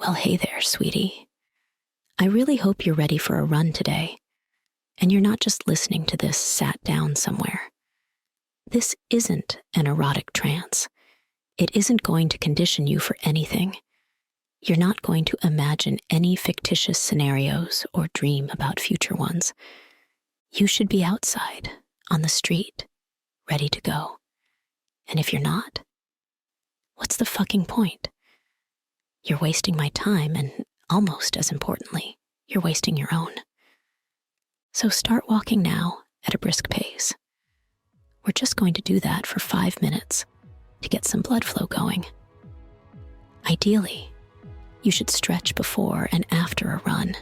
Well, hey there, sweetie. I really hope you're ready for a run today, and you're not just listening to this sat down somewhere. This isn't an erotic trance. It isn't going to condition you for anything. You're not going to imagine any fictitious scenarios or dream about future ones. You should be outside, on the street, ready to go. And if you're not, what's the fucking point? You're wasting my time, and almost as importantly, you're wasting your own. So start walking now at a brisk pace. We're just going to do that for 5 minutes to get some blood flow going. Ideally, you should stretch before and after a run,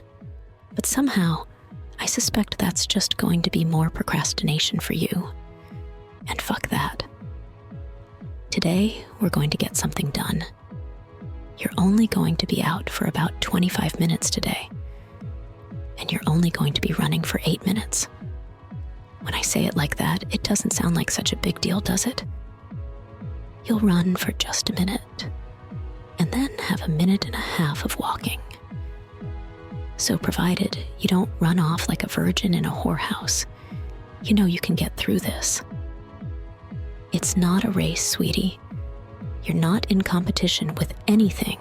but somehow I suspect that's just going to be more procrastination for you. And fuck that. Today, we're going to get something done. You're only going to be out for about 25 minutes today, and you're only going to be running for 8 minutes. When I say it like that, it doesn't sound like such a big deal, does it? You'll run for just a minute, and then have a minute and a half of walking. So provided you don't run off like a virgin in a whorehouse, you know you can get through this. It's not a race, sweetie. You're not in competition with anything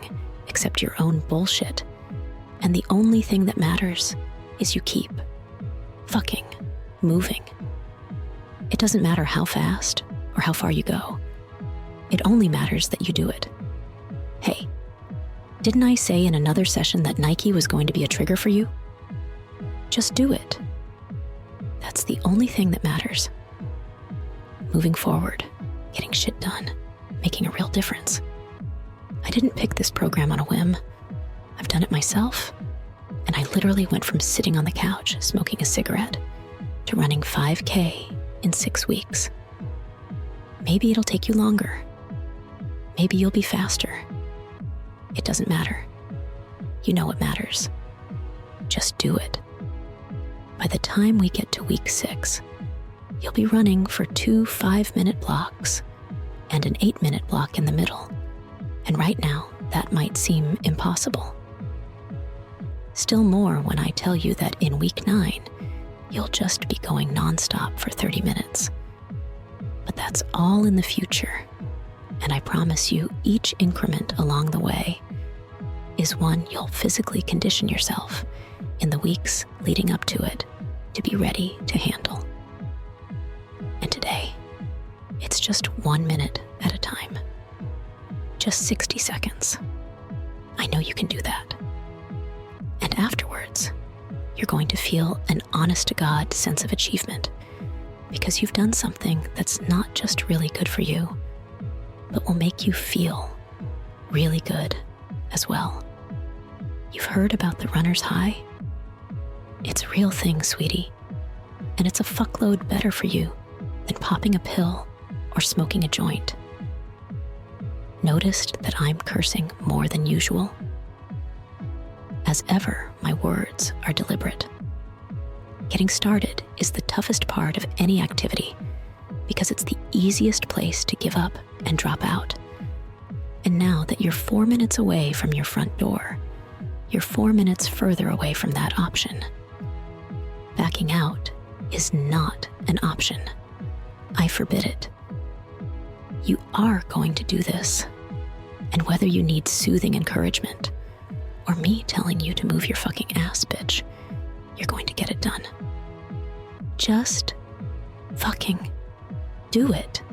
except your own bullshit, and the only thing that matters is you keep fucking moving. It doesn't matter how fast or how far you go. It only matters that you do it. Hey, didn't I say in another session that Nike was going to be a trigger for you? Just do it. That's the only thing that matters. Moving forward, getting shit done, making a real difference. I didn't pick this program on a whim. I've done it myself, and I literally went from sitting on the couch smoking a cigarette to running 5K in 6 weeks. Maybe it'll take you longer. Maybe you'll be faster. It doesn't matter. You know what matters. Just do it. By the time we get to week 6, you'll be running for 2 5-minute blocks and an 8-minute block in the middle. And right now, that might seem impossible. Still more when I tell you that in week 9, you'll just be going nonstop for 30 minutes. But that's all in the future. And I promise you, each increment along the way is one you'll physically condition yourself in the weeks leading up to it to be ready to handle. And today, it's just 1 minute at a time. Just 60 seconds. I know you can do that. And afterwards, you're going to feel an honest-to-God sense of achievement because you've done something that's not just really good for you, but will make you feel really good as well. You've heard about the runner's high? It's a real thing, sweetie, and it's a fuckload better for you than popping a pill or smoking a joint. Noticed that I'm cursing more than usual? As ever, my words are deliberate. Getting started is the toughest part of any activity because it's the easiest place to give up and drop out. And now that you're 4 minutes away from your front door, you're 4 minutes further away from that option. Backing out is not an option. I forbid it. You are going to do this. And whether you need soothing encouragement or me telling you to move your fucking ass, bitch, you're going to get it done. Just fucking do it.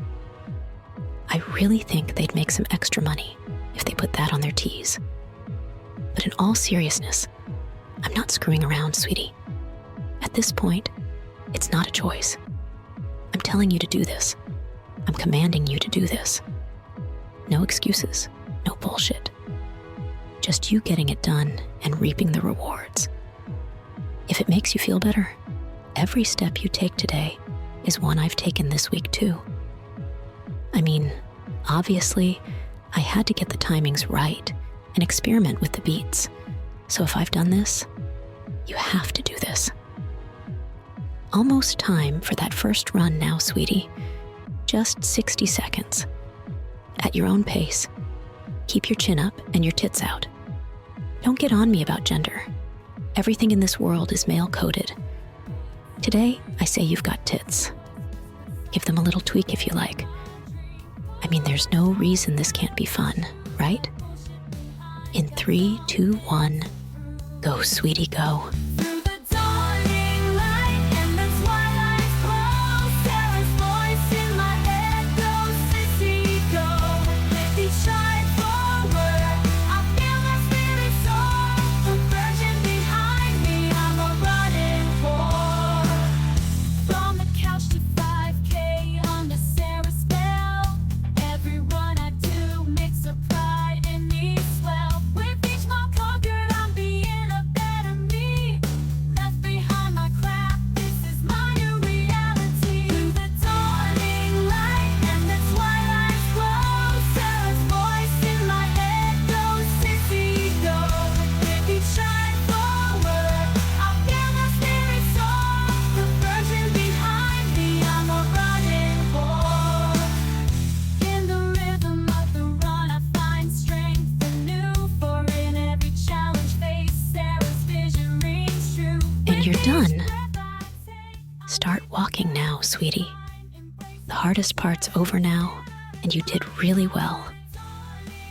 I really think they'd make some extra money if they put that on their tees. But in all seriousness, I'm not screwing around, sweetie. At this point, it's not a choice. I'm telling you to do this. I'm commanding you to do this. No excuses, no bullshit. Just you getting it done and reaping the rewards. If it makes you feel better, every step you take today is one I've taken this week too. I mean, obviously, I had to get the timings right and experiment with the beats. So if I've done this, you have to do this. Almost time for that first run now, sweetie. Just 60 seconds. At your own pace. Keep your chin up and your tits out. Don't get on me about gender. Everything in this world is male-coded. Today, I say you've got tits. Give them a little tweak if you like. I mean, there's no reason this can't be fun, right? In 3, 2, 1, go, sweetie, go. You're done. Start walking now, sweetie. The hardest part's over now, and you did really well.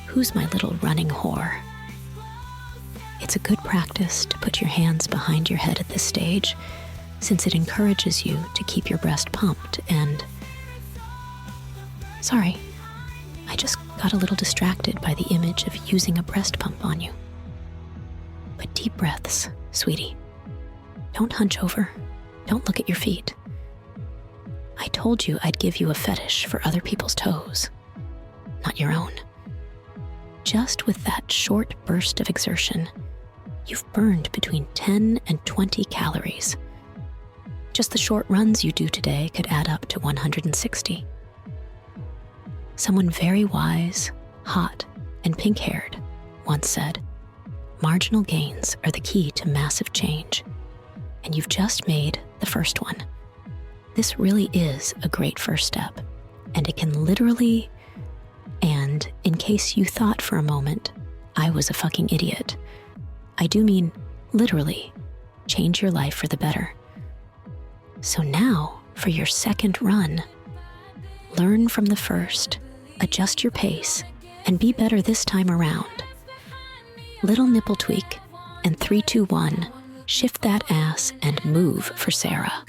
Who's my little running whore? It's a good practice to put your hands behind your head at this stage, since it encourages you to keep your breast pumped and... Sorry, I just got a little distracted by the image of using a breast pump on you. But deep breaths, sweetie. Don't hunch over. Don't look at your feet. I told you I'd give you a fetish for other people's toes, not your own. Just with that short burst of exertion, you've burned between 10 and 20 calories. Just the short runs you do today could add up to 160. Someone very wise, hot, and pink-haired once said, "Marginal gains are the key to massive change." And you've just made the first one. This really is a great first step, and it can literally, and in case you thought for a moment I was a fucking idiot, I do mean literally, change your life for the better. So now, for your second run, learn from the first, adjust your pace, and be better this time around. Little nipple tweak, and 3, 2, 1, shift that ass and move for Sarah.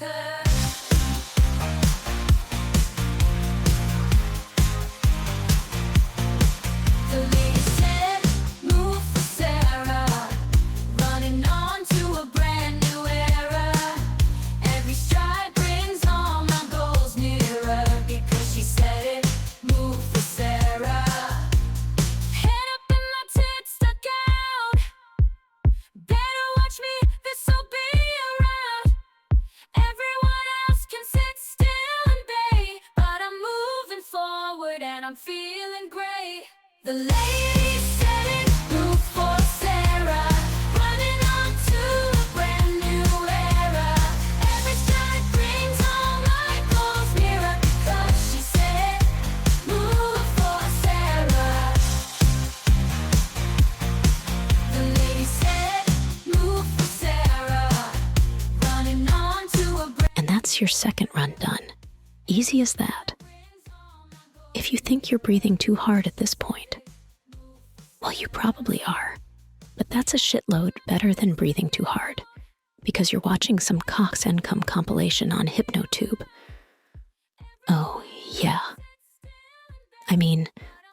I'm feeling great. The ladies said it, move for Sarah, running on to a brand new era. Every stride brings all my goals nearer, because she said, move for Sarah. The ladies said, move for Sarah, running on to a brand. And that's your second run done. Easy as that. If you think you're breathing too hard at this point, well, you probably are, but that's a shitload better than breathing too hard, because you're watching some Cox and Cum compilation on HypnoTube. Oh, yeah. I mean,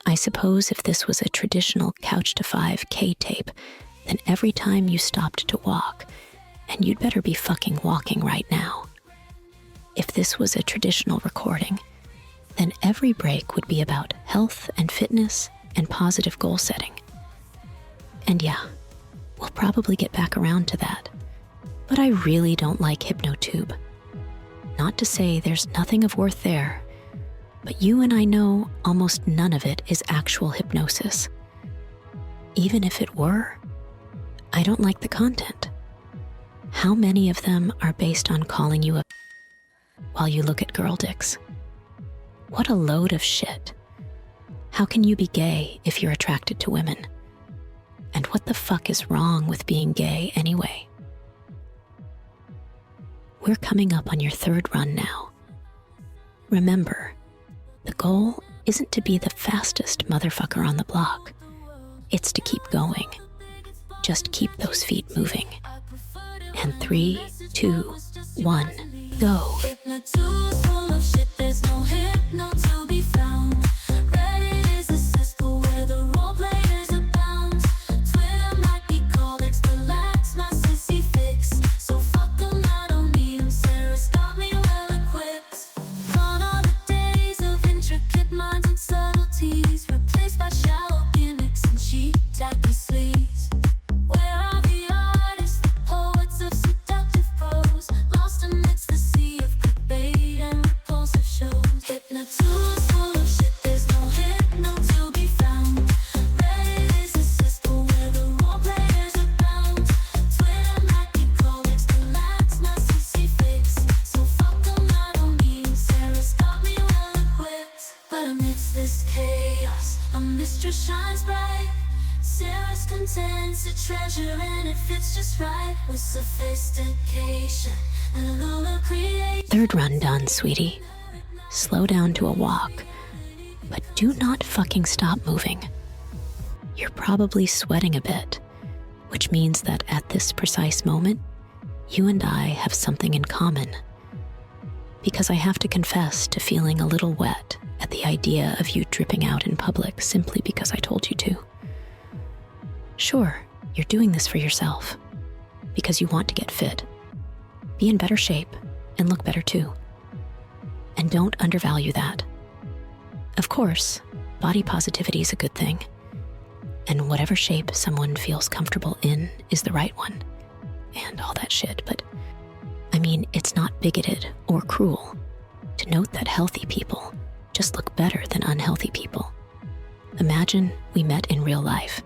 I suppose if this was a traditional Couch to 5K tape, then every time you stopped to walk, and you'd better be fucking walking right now. If this was a traditional recording, then every break would be about health and fitness and positive goal setting. And yeah, we'll probably get back around to that. But I really don't like HypnoTube. Not to say there's nothing of worth there, but you and I know almost none of it is actual hypnosis. Even if it were, I don't like the content. How many of them are based on calling you a while you look at girl dicks? What a load of shit. How can you be gay if you're attracted to women? And what the fuck is wrong with being gay anyway? We're coming up on your third run now. Remember, the goal isn't to be the fastest motherfucker on the block. It's to keep going. Just keep those feet moving. And 3, 2, 1, go. Shines bright. Sarah's content's a treasure, and it fits just right with sophistication and a little creation. Third run done, sweetie. Slow down to a walk, but do not fucking stop moving. You're probably sweating a bit, which means that at this precise moment, you and I have something in common. Because I have to confess to feeling a little wet at the idea of you dripping out in public simply because I told you to. Sure, you're doing this for yourself, because you want to get fit, be in better shape, and look better too. And don't undervalue that. Of course, body positivity is a good thing, and whatever shape someone feels comfortable in is the right one, and all that shit, but I mean, it's not bigoted or cruel to note that healthy people just look better than unhealthy people. Imagine we met in real life.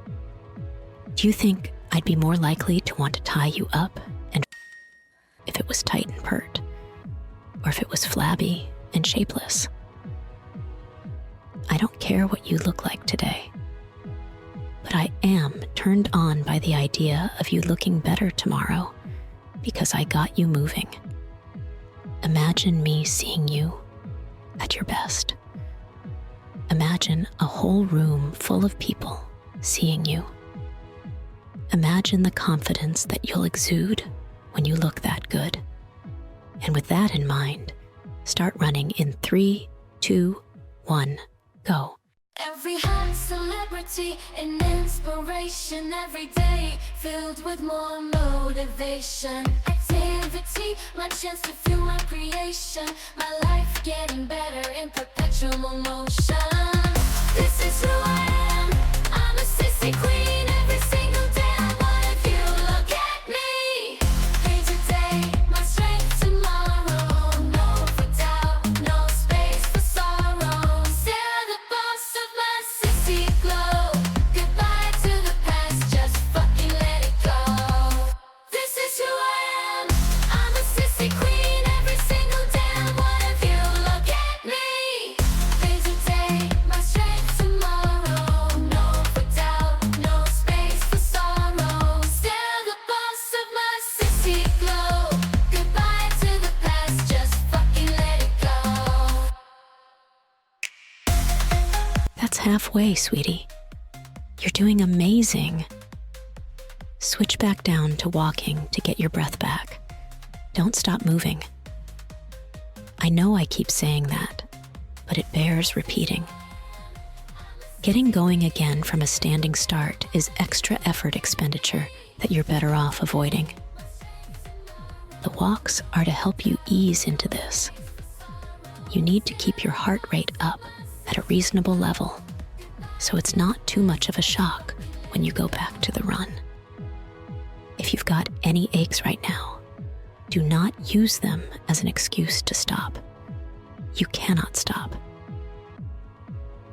Do you think I'd be more likely to want to tie you up and if it was tight and pert, or if it was flabby and shapeless? I don't care what you look like today, but I am turned on by the idea of you looking better tomorrow because I got you moving. Imagine me seeing you at your best. Imagine a whole room full of people seeing you. Imagine the confidence that you'll exude when you look that good. And with that in mind, start running in 3, 2, 1, go. Every hot celebrity, an inspiration every day, filled with more motivation. Activity, my chance to fuel my creation, my life getting better in perpetual motion. This is who I am, I'm a sissy queen every single day. I want if you look at me. Hey today, my strength tomorrow. No for doubt, no space for sorrow. Sarah the boss of my sissy glow. Goodbye to the past, just fucking let it go. This is who I am, I'm a sissy queen every single day. I want if you look at me. Hey today, my strength tomorrow. No for doubt, no space for sorrow. Sarah the boss of my sissy glow. Goodbye to the past, just fucking let it go. That's halfway, sweetie. You're doing amazing. Switch back down to walking to get your breath back. Don't stop moving. I know I keep saying that, but it bears repeating. Getting going again from a standing start is extra effort expenditure that you're better off avoiding. The walks are to help you ease into this. You need to keep your heart rate up at a reasonable level, so it's not too much of a shock when you go back to the run. If you've got any aches right now, do not use them as an excuse to stop. You cannot stop.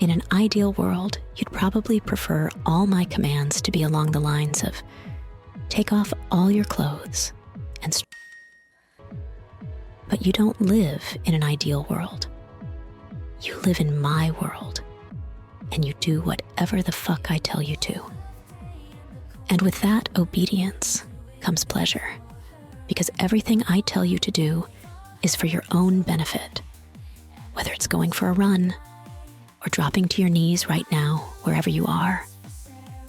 In an ideal world, you'd probably prefer all my commands to be along the lines of take off all your clothes and but you don't live in an ideal world. You live in my world, and you do whatever the fuck I tell you to. And with that obedience comes pleasure, because everything I tell you to do is for your own benefit, whether it's going for a run or dropping to your knees right now, wherever you are,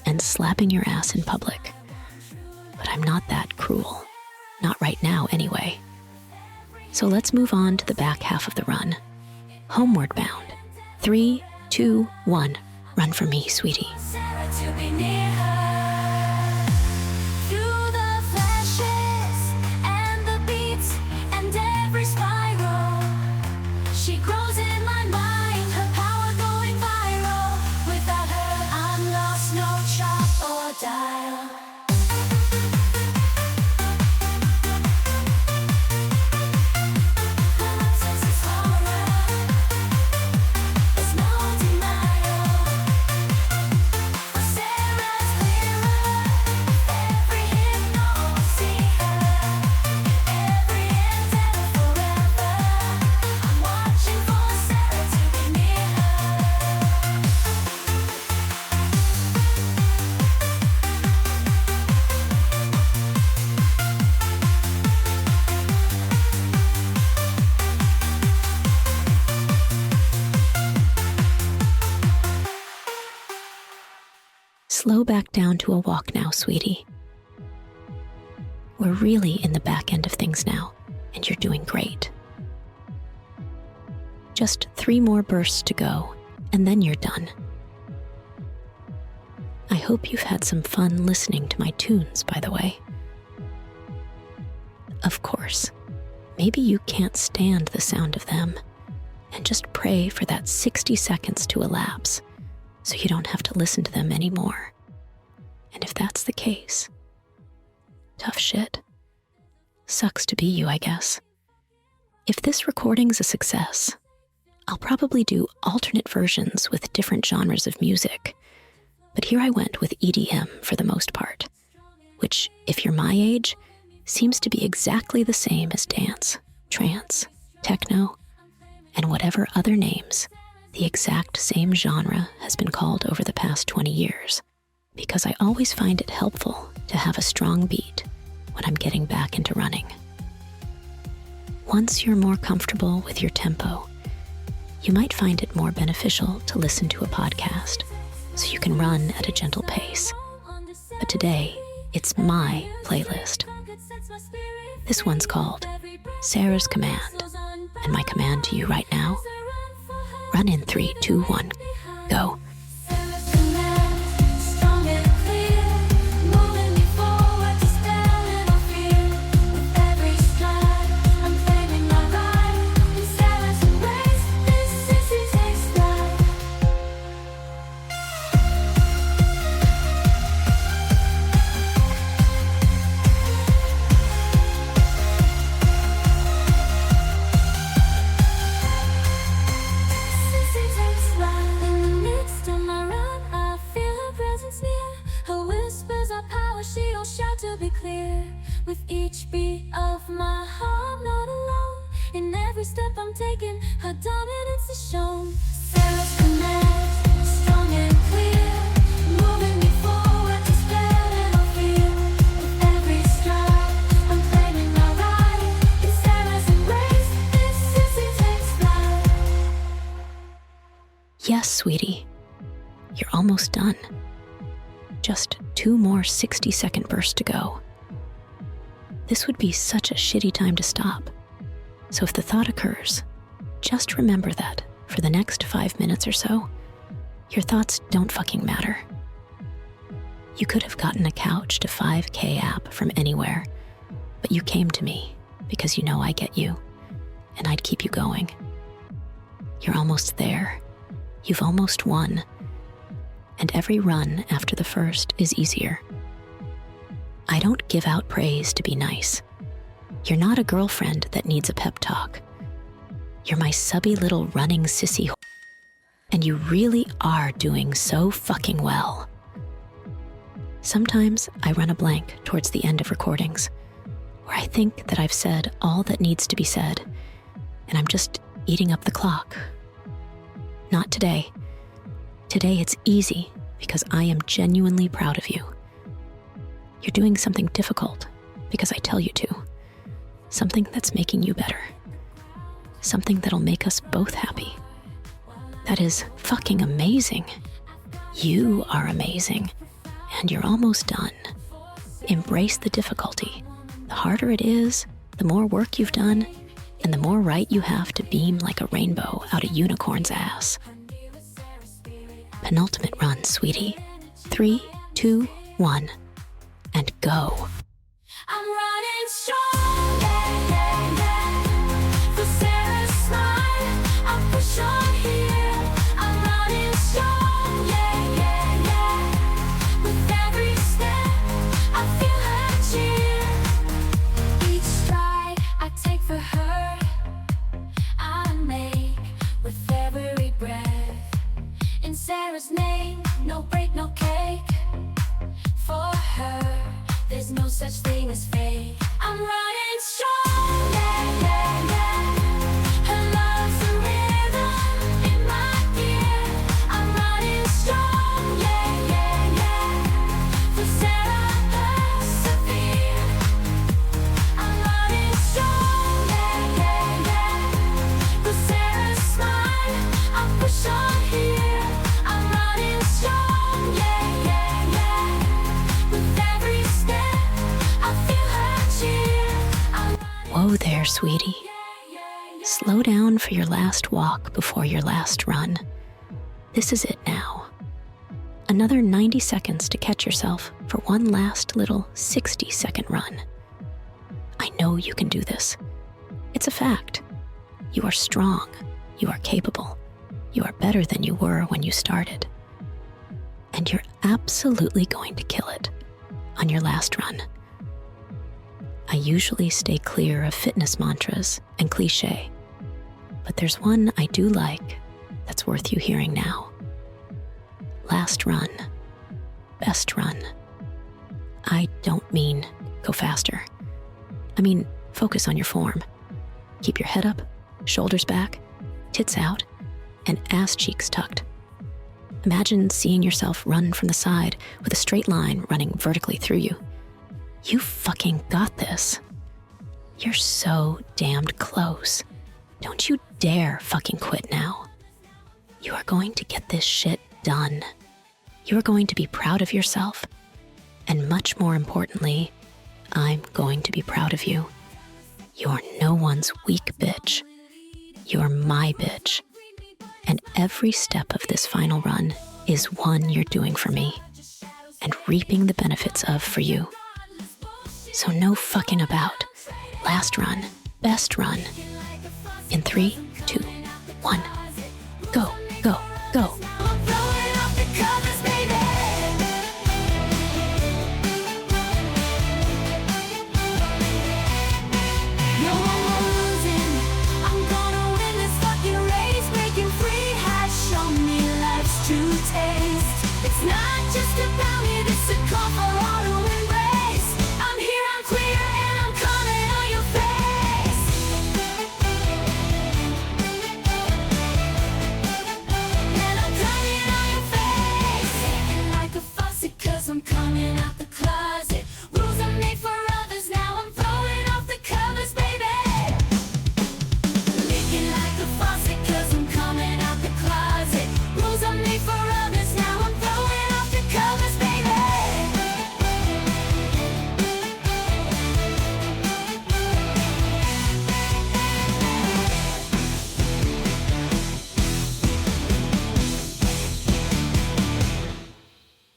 and slapping your ass in public. But I'm not that cruel. Not right now, anyway. So let's move on to the back half of the run. Homeward bound. 3, 2, 1. Run for me, sweetie. Sarah to be near her. Through the flashes and the beats and every spiral, she grows in my mind, her power going viral. Without her, I'm lost, no chop or dial. Her absence is horror. There's no denial. For Sarah's clearer. Every hymnal, see her. Every endeavor forever. I'm watching for Sarah to be near her. Slow back down to a walk now, sweetie. We're really in the back end of things now, and you're doing great. Just 3 more bursts to go, and then you're done. I hope you've had some fun listening to my tunes, by the way. Of course, maybe you can't stand the sound of them, and just pray for that 60 seconds to elapse so you don't have to listen to them anymore. And if that's the case, tough shit. Sucks to be you, I guess. If this recording's a success, I'll probably do alternate versions with different genres of music. But here I went with EDM for the most part, which, if you're my age, seems to be exactly the same as dance, trance, techno, and whatever other names the exact same genre has been called over the past 20 years, because I always find it helpful to have a strong beat when I'm getting back into running. Once you're more comfortable with your tempo, you might find it more beneficial to listen to a podcast so you can run at a gentle pace. But today, it's my playlist. This one's called Sarah's Command, and my command to you right now: run in 3, 2, 1, go. Sarah's command, strong and clear, moving me forward, dispelling all fear. With every stride, I'm claiming my right. In Sarah's embrace, this Sissy takes flight. Sissy takes flight. In the midst of my run, I feel her presence near. Her whispers are power, she'll shout to be clear. With each beat of my heart, I'm not alone. In every step I'm taking, her dominance is shown. Sarah's command, strong and clear, moving me forward, dispelling all fear. With every stride, I'm claiming my right. In Sarah's embrace, this Sissy takes flight. Yes, sweetie, you're almost done. Just 2 more 60-second bursts to go. This would be such a shitty time to stop. So if the thought occurs, just remember that for the next 5 minutes or so, your thoughts don't fucking matter. You could have gotten a couch to 5K app from anywhere, but you came to me because you know I get you, and I'd keep you going. You're almost there. You've almost won. And every run after the first is easier. I don't give out praise to be nice. You're not a girlfriend that needs a pep talk. You're my subby little running sissy, and you really are doing so fucking well. Sometimes I run a blank towards the end of recordings, where I think that I've said all that needs to be said, and I'm just eating up the clock. Not today. Today it's easy because I am genuinely proud of you. You're doing something difficult because I tell you to. Something that's making you better. Something that'll make us both happy. That is fucking amazing. You are amazing, and you're almost done. Embrace the difficulty. The harder it is, the more work you've done, and the more right you have to beam like a rainbow out a unicorn's ass. Penultimate run, sweetie. 3, 2, 1, and go. I'm running strong, yeah, yeah, yeah. For Sarah's smile, I push on here. I'm running strong, yeah, yeah, yeah. With every step, I feel her cheer. Each stride I take for her, I make with every breath. In Sarah's name, no break, no cake. For her, there's no such thing as fate. I'm running strong, yeah, yeah, yeah. Her love's a rhythm in my gear. I'm running strong, yeah, yeah, yeah. For Sarah, persevere. I'm running strong, yeah, yeah, yeah. For Sarah's smile, I push on here. I'm running strong, yeah, yeah, yeah. With every step, I feel her cheer. I'm Whoa there, sweetie. Slow down for your last walk before your last run. This is it now. Another 90 seconds to catch yourself for one last little 60-second run. I know you can do this. It's a fact. You are strong. You are capable. You are better than you were when you started. And you're absolutely going to kill it on your last run. I usually stay clear of fitness mantras and cliche, but there's one I do like that's worth you hearing now. Last run, best run. I don't mean go faster. I mean, focus on your form. Keep your head up, shoulders back, tits out, and ass cheeks tucked. Imagine seeing yourself run from the side with a straight line running vertically through you. You fucking got this. You're so damned close. Don't you dare fucking quit now. You are going to get this shit done. You are going to be proud of yourself. And much more importantly, I'm going to be proud of you. You're no one's weak bitch. You're my bitch. And every step of this final run is one you're doing for me and reaping the benefits of for you. So no fucking about. Last run, best run. In 3, 2, 1, go, go, go. I'm blowing up the covers, baby. No more losing. I'm gonna win this fucking race. Breaking free has shown me life's true taste. It's not just about me, this is a call for all to embrace. I'm here, I'm clear, and I'm coming on your face. And I'm coming on your face. Shaking like a faucet, 'cause I'm coming out the closet. Rules are made for others, now I'm throwing off the covers, baby. Leaking like a faucet, 'cause I'm coming out the closet. Rules are made for others, now I'm throwing off the covers, baby.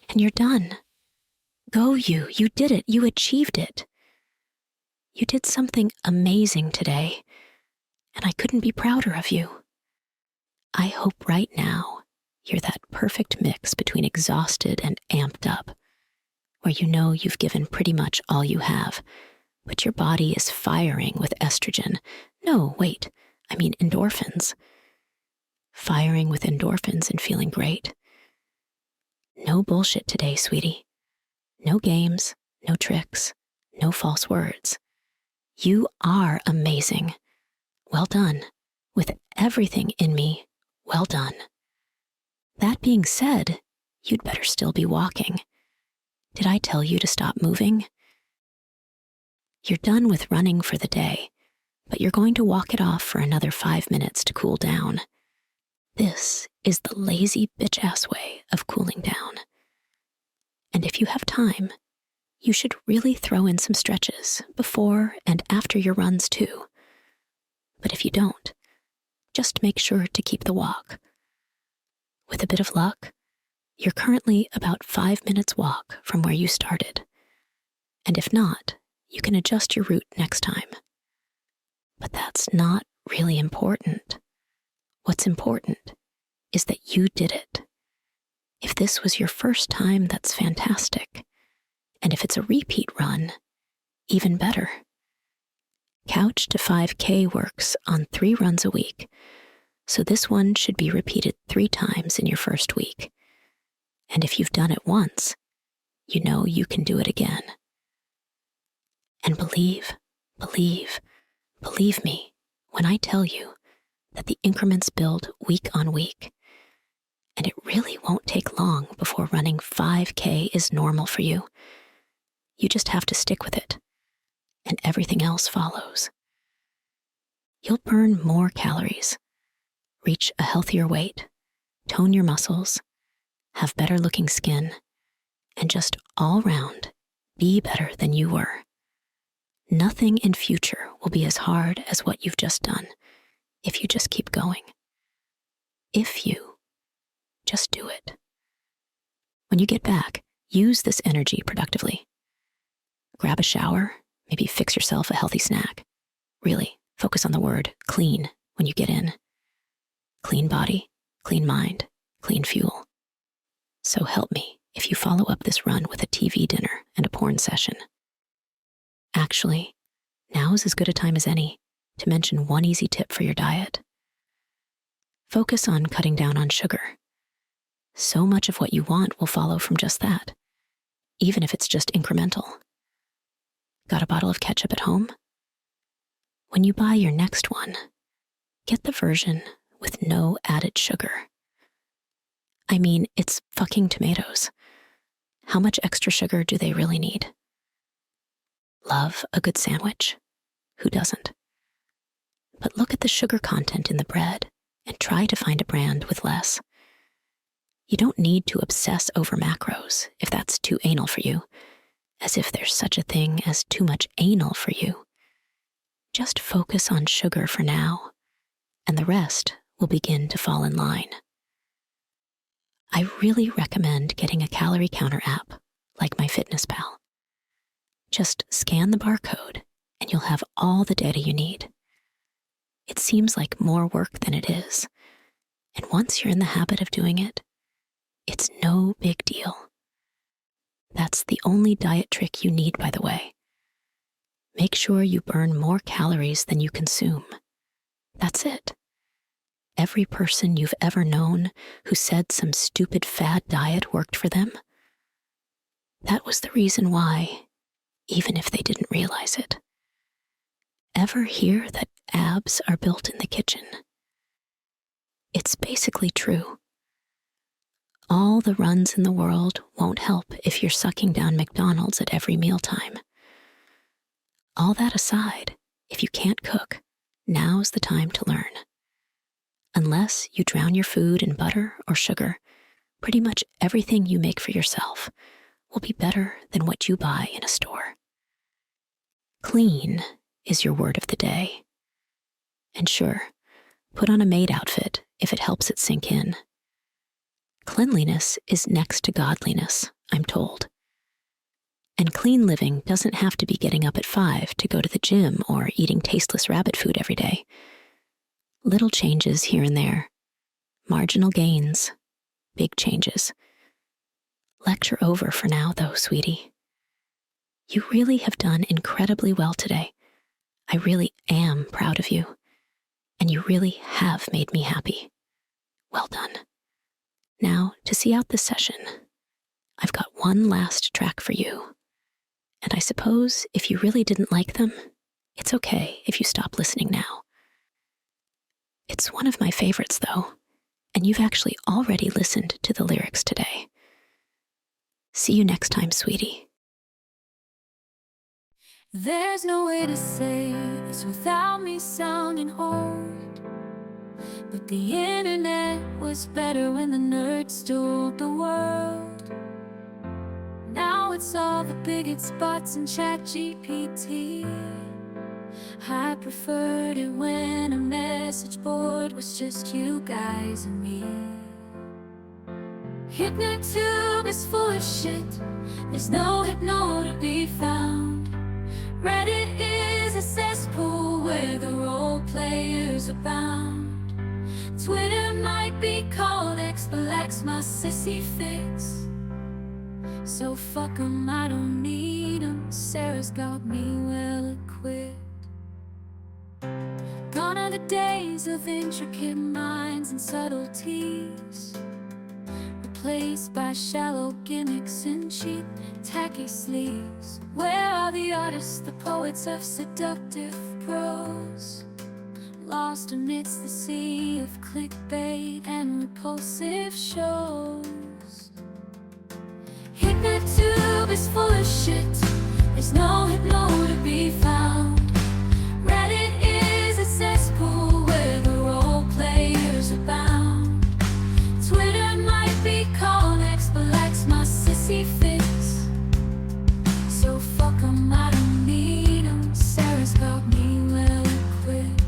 And you're done. Go you. You did it. You achieved it. You did something amazing today, and I couldn't be prouder of you. I hope right now you're that perfect mix between exhausted and amped up, where you know you've given pretty much all you have, but your body is firing with estrogen. No, wait, I mean endorphins. Firing with endorphins and feeling great. No bullshit today, sweetie. No games, no tricks, no false words. You are amazing. Well done. With everything in me, well done. That being said, you'd better still be walking. Did I tell you to stop moving? You're done with running for the day, but you're going to walk it off for another 5 minutes to cool down. This is the lazy bitch-ass way of cooling down. And if you have time, you should really throw in some stretches before and after your runs too. But if you don't, just make sure to keep the walk. With a bit of luck, you're currently about 5 minutes walk from where you started. And if not, you can adjust your route next time. But that's not really important. What's important is that you did it. If this was your first time, that's fantastic. And if it's a repeat run, even better. Couch to 5K works on 3 runs a week, so this one should be repeated 3 times in your first week. And if you've done it once, you know you can do it again. And believe me when I tell you that the increments build week on week. And it really won't take long before running 5K is normal for you. You just have to stick with it, and everything else follows. You'll burn more calories, reach a healthier weight, tone your muscles, have better looking skin, and just all round be better than you were. Nothing in future will be as hard as what you've just done if you just keep going. If you just do it. When you get back, use this energy productively. Grab a shower, maybe fix yourself a healthy snack. Really, focus on the word clean when you get in. Clean body, clean mind, clean fuel. So help me if you follow up this run with a TV dinner and a porn session. Actually, now is as good a time as any to mention one easy tip for your diet. Focus on cutting down on sugar. So much of what you want will follow from just that, even if it's just incremental. Got a bottle of ketchup at home? When you buy your next one, get the version with no added sugar. I mean, it's fucking tomatoes. How much extra sugar do they really need? Love a good sandwich? Who doesn't? But look at the sugar content in the bread and try to find a brand with less. You don't need to obsess over macros if that's too anal for you, as if there's such a thing as too much anal for you. Just focus on sugar for now, and the rest will begin to fall in line. I really recommend getting a calorie counter app like MyFitnessPal. Just scan the barcode and you'll have all the data you need. It seems like more work than it is, and once you're in the habit of doing it, it's no big deal. That's the only diet trick you need, by the way. Make sure you burn more calories than you consume. That's it. Every person you've ever known who said some stupid fad diet worked for them, that was the reason why, even if they didn't realize it. Ever hear that abs are built in the kitchen? It's basically true. All the runs in the world won't help if you're sucking down McDonald's at every mealtime. All that aside, if you can't cook, now's the time to learn. Unless you drown your food in butter or sugar, pretty much everything you make for yourself will be better than what you buy in a store. Clean is your word of the day. And sure, put on a maid outfit if it helps it sink in. Cleanliness is next to godliness, I'm told. And clean living doesn't have to be getting up at 5 to go to the gym or eating tasteless rabbit food every day. Little changes here and there. Marginal gains. Big changes. Lecture over for now, though, sweetie. You really have done incredibly well today. I really am proud of you. And you really have made me happy. Well done. Now, to see out this session, I've got one last track for you. And I suppose if you really didn't like them, it's okay if you stop listening now. It's one of my favorites, though, and you've actually already listened to the lyrics today. See you next time, sweetie. There's no way to say this without me sounding old, but the internet was better when the nerds stole the world. Now it's all the bigots, bots, and ChatGPT. I preferred it when a message board was just you guys and me. HypnoTube is full of shit, there's no hypno to be found. Reddit is a cesspool where the role players abound. Twitter might be called X, but lacks my sissy fix. So fuck 'em, I don't need 'em. Sarah's got me well equipped. Gone are the days of intricate minds and subtleties, replaced by shallow gimmicks and cheap, tacky sleeves. Where are the artists, the poets of seductive prose, lost amidst the sea of clickbait and repulsive shows? HypnoTube is full of shit, there's no hypno to be found. Reddit is a cesspool where the role players abound. Twitter might be called X, but lacks my sissy fix. So fuck 'em, I don't need 'em. Sarah's got me well equipped.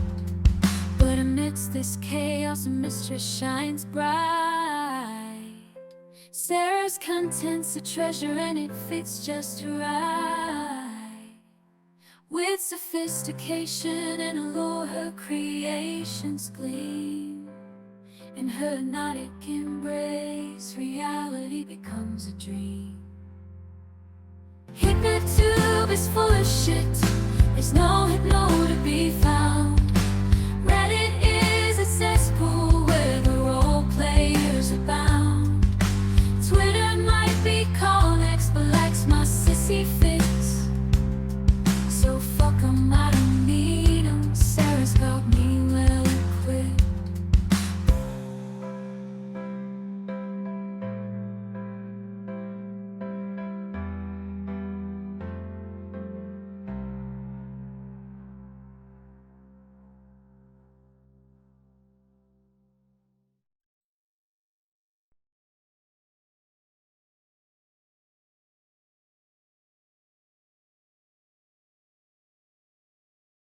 But amidst this chaos, a mistress shines bright. Sarah's content's a treasure and it fits just right. With sophistication and allure, her creations gleam. In her hypnotic embrace, reality becomes a dream. HypnoTube is full of shit, there's no hypno to be found. Reddit is a cesspool where the role players abound. Twitter might be called X, but lacks my sissy fix.